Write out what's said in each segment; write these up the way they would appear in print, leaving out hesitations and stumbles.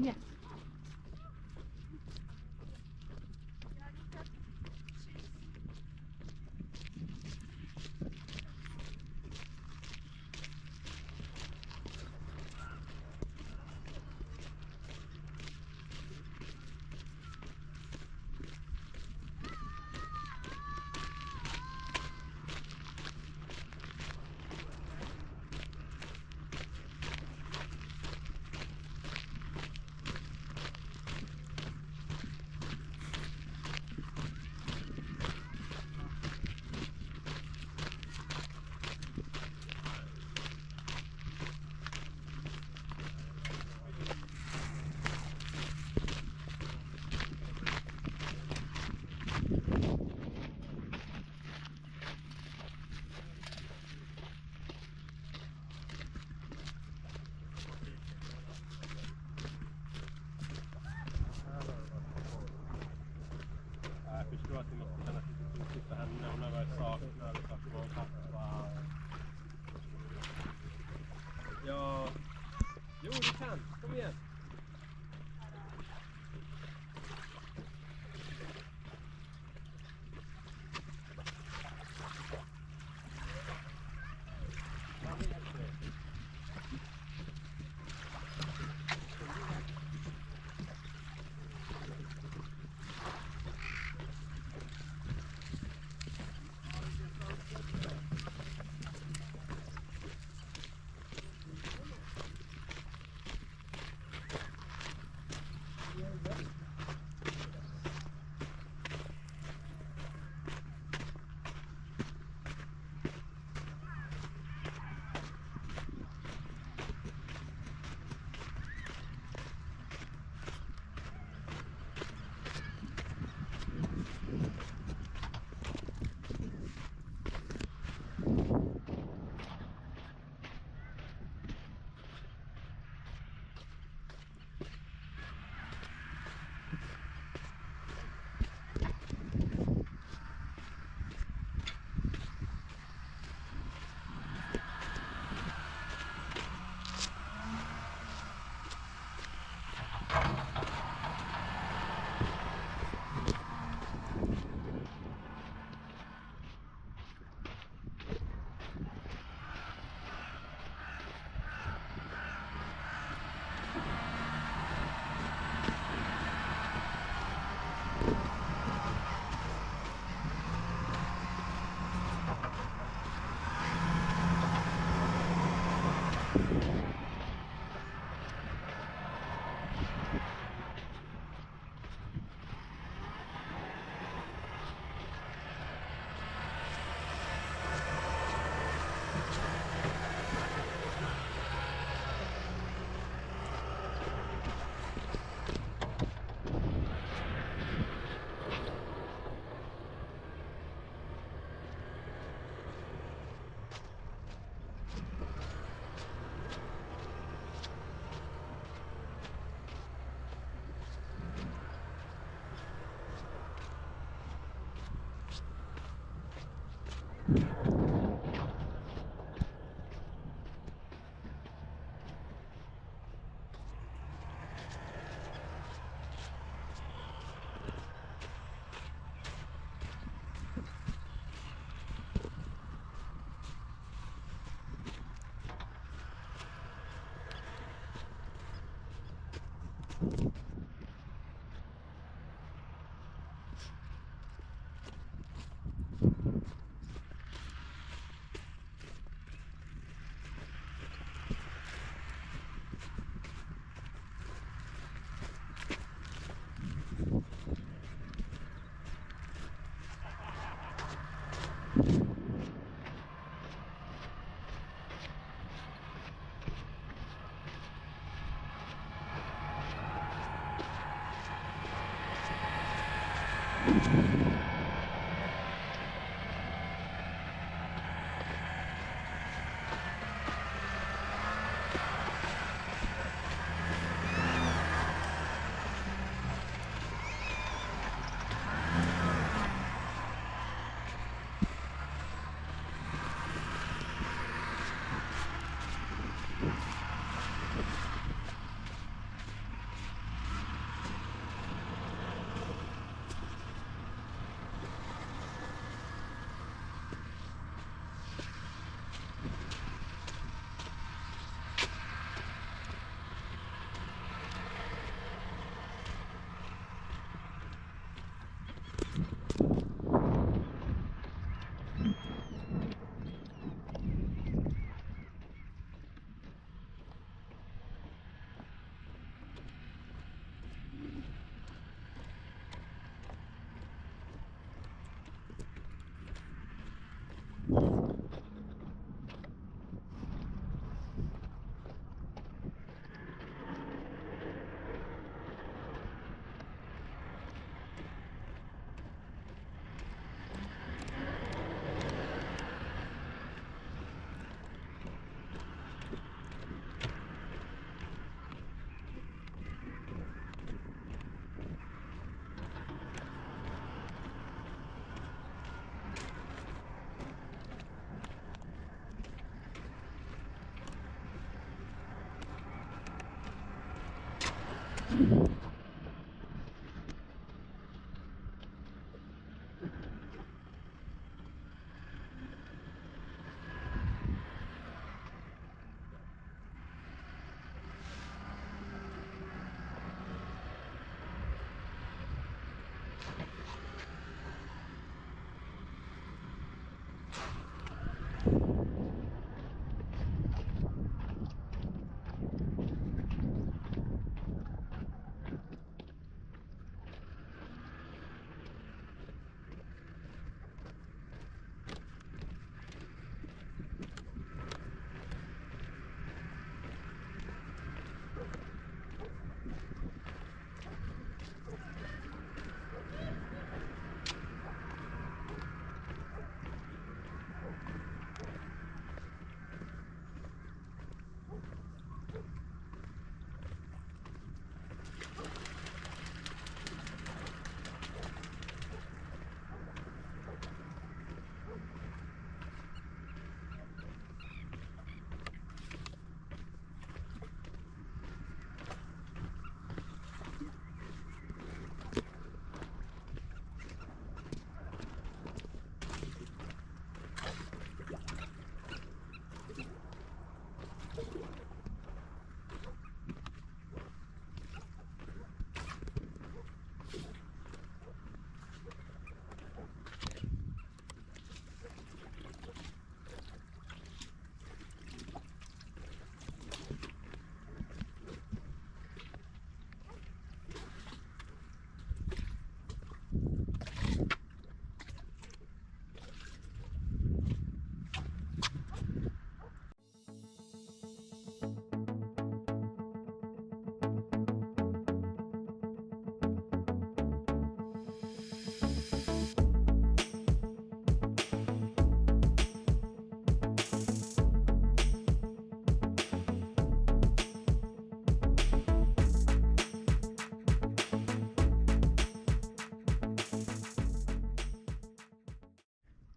Kom igen. Ja, jo du kan, kom igen.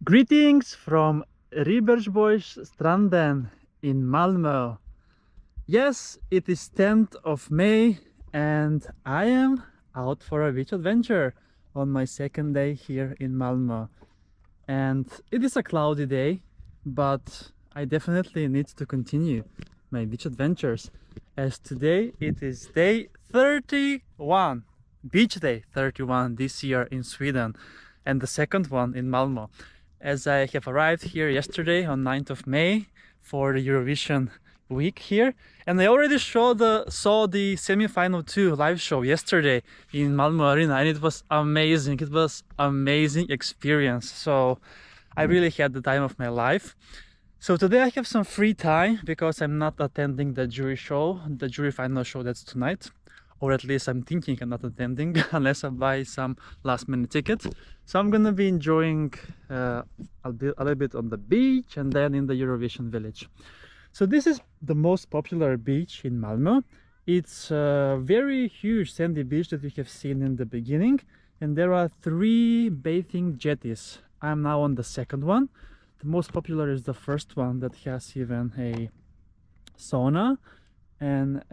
Greetings from Ribersborgsstranden in Malmö. Yes, it is 10th of May and I am out for a beach adventure on my second day here in Malmö. And it is a cloudy day, but I definitely need to continue my beach adventures, as today it is day 31, beach day 31 this year in Sweden, and the second one in Malmö, as I have arrived here yesterday on 9th of May for the Eurovision week here, and I already saw the semi-final 2 live show yesterday in Malmö Arena, and it was amazing. It was amazing experience, so I really had the time of my life. So today I have some free time because I'm not attending the jury final show that's tonight, or at least I'm thinking I'm not attending unless I buy some last minute tickets. So I'm gonna be enjoying a little bit on the beach and then in the Eurovision village. So this is the most popular beach in Malmö. It's a very huge sandy beach that we have seen in the beginning, and there are 3 bathing jetties. I'm now on the second one. The most popular is the first one that has even a sauna and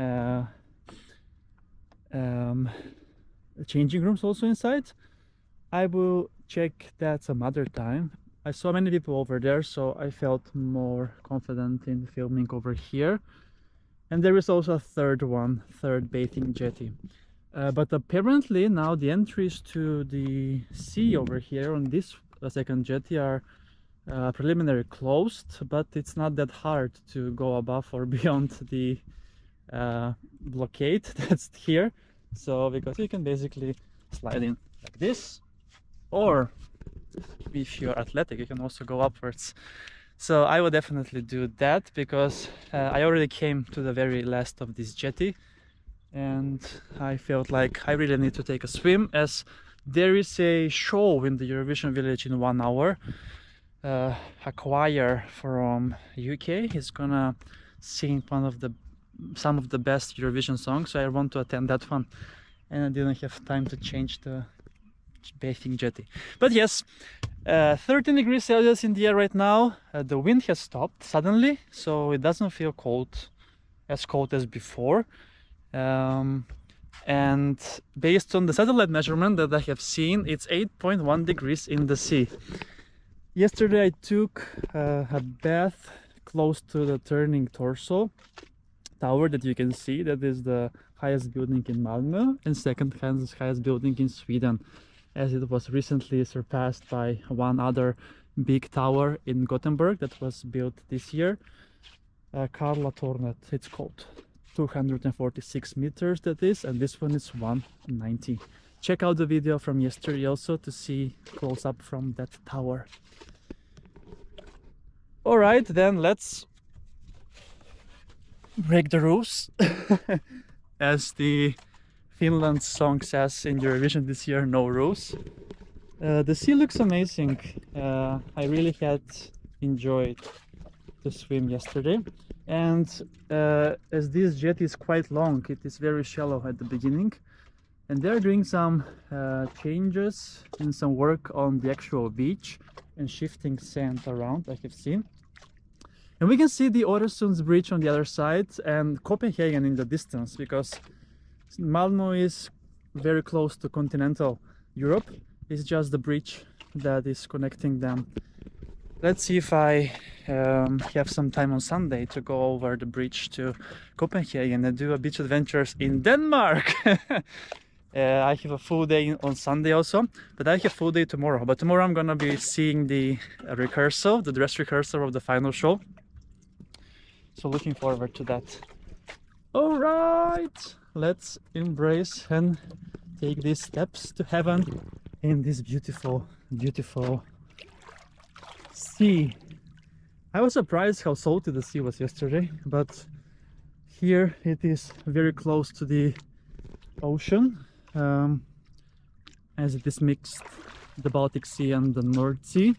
changing rooms also inside. I will check that some other time. I saw many people over there, so I felt more confident in filming over here. And there is also a third bathing jetty. But apparently now the entries to the sea over here on this second jetty are preliminary closed, but it's not that hard to go above or beyond the blockade that's here. So because you can basically slide in like this, or if you're athletic, you can also go upwards. So I will definitely do that because I already came to the very last of this jetty, and I felt like I really need to take a swim, as there is a show in the Eurovision village in 1 hour. A choir from UK is gonna sing some of the best Eurovision songs, so I want to attend that one, and I didn't have time to change the bathing jetty. But yes, 13 degrees Celsius in the air right now. The wind has stopped suddenly, so it doesn't feel cold as before. And based on the satellite measurement that I have seen, it's 8.1 degrees in the sea. Yesterday I took a bath close to the turning torso tower that you can see. That is the highest building in Malmö and second highest building in Sweden, as it was recently surpassed by one other big tower in Gothenburg that was built this year. Karlatornet, it's called. 246 meters that is, and this one is 190. Check out the video from yesterday also to see close up from that tower. All right, then let's break the rules. As the Finland song says in Eurovision this year, no rules. The sea looks amazing. I really had enjoyed the swim yesterday, and as this jetty is quite long, it is very shallow at the beginning, and they're doing some changes and some work on the actual beach and shifting sand around, I have seen. And we can see the Öresund bridge on the other side and Copenhagen in the distance, because Malmö is very close to continental Europe. It's just the bridge that is connecting them. Let's see if I have some time on Sunday to go over the bridge to Copenhagen and do a beach adventures in Denmark. I have a full day on Sunday also, but I have full day tomorrow. But tomorrow I'm gonna be seeing the rehearsal, the dress rehearsal of the final show. So looking forward to that. All right, let's embrace and take these steps to heaven in this beautiful, beautiful sea. I was surprised how salty the sea was yesterday, but here it is very close to the ocean, as it is mixed, the Baltic Sea and the North Sea.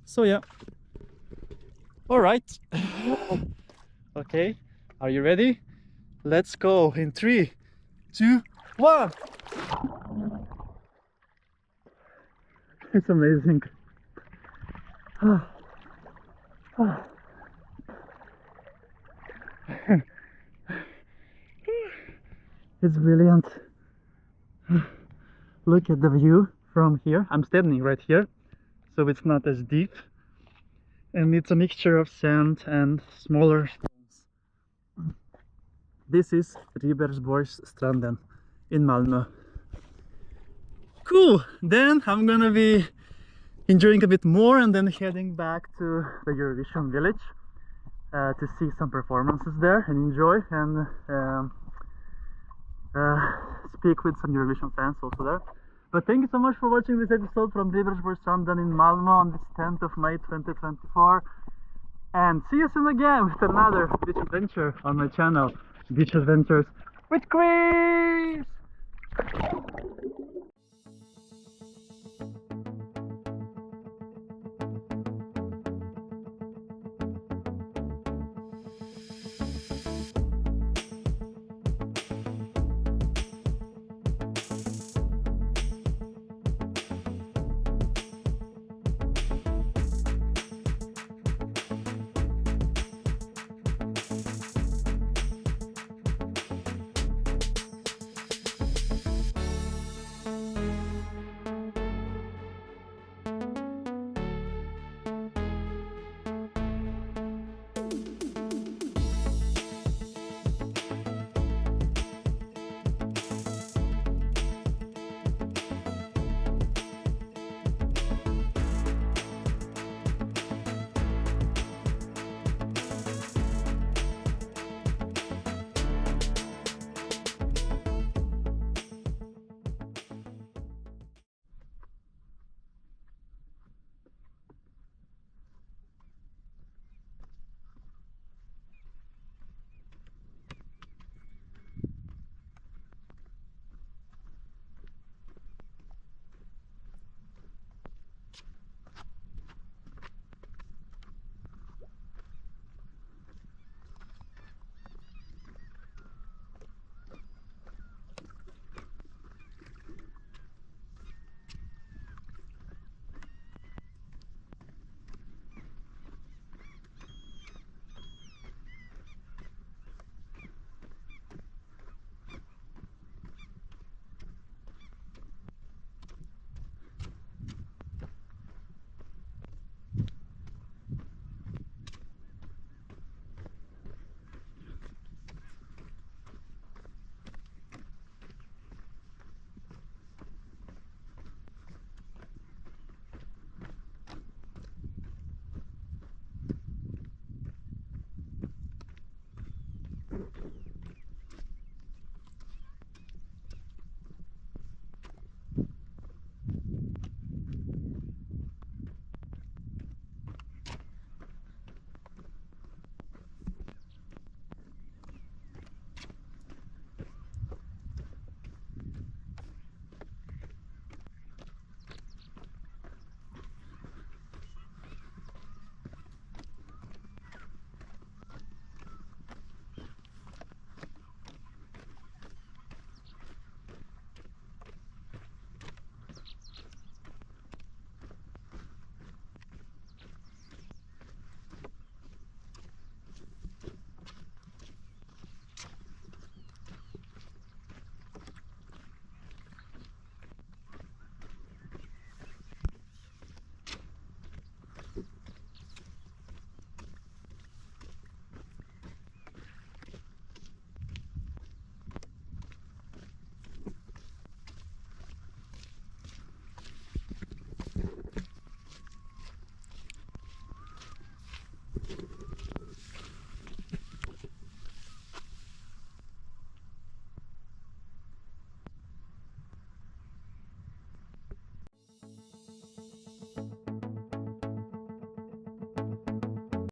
So yeah. All right. Okay, are you ready? Let's go in 3, 2, 1. It's amazing. It's brilliant. Look at the view from here. I'm standing right here, so it's not as deep, and it's a mixture of sand and smaller stones. This is Ribersborgsstranden in Malmö. Cool, then I'm gonna be enjoying a bit more and then heading back to the Eurovision village to see some performances there and enjoy, and speak with some Eurovision fans also there. But thank you so much for watching this episode from Ribersborgsstranden in Malmö on this 10th of May 2024, and see you soon again with another beach adventure on my channel, Beach Adventures with Chris!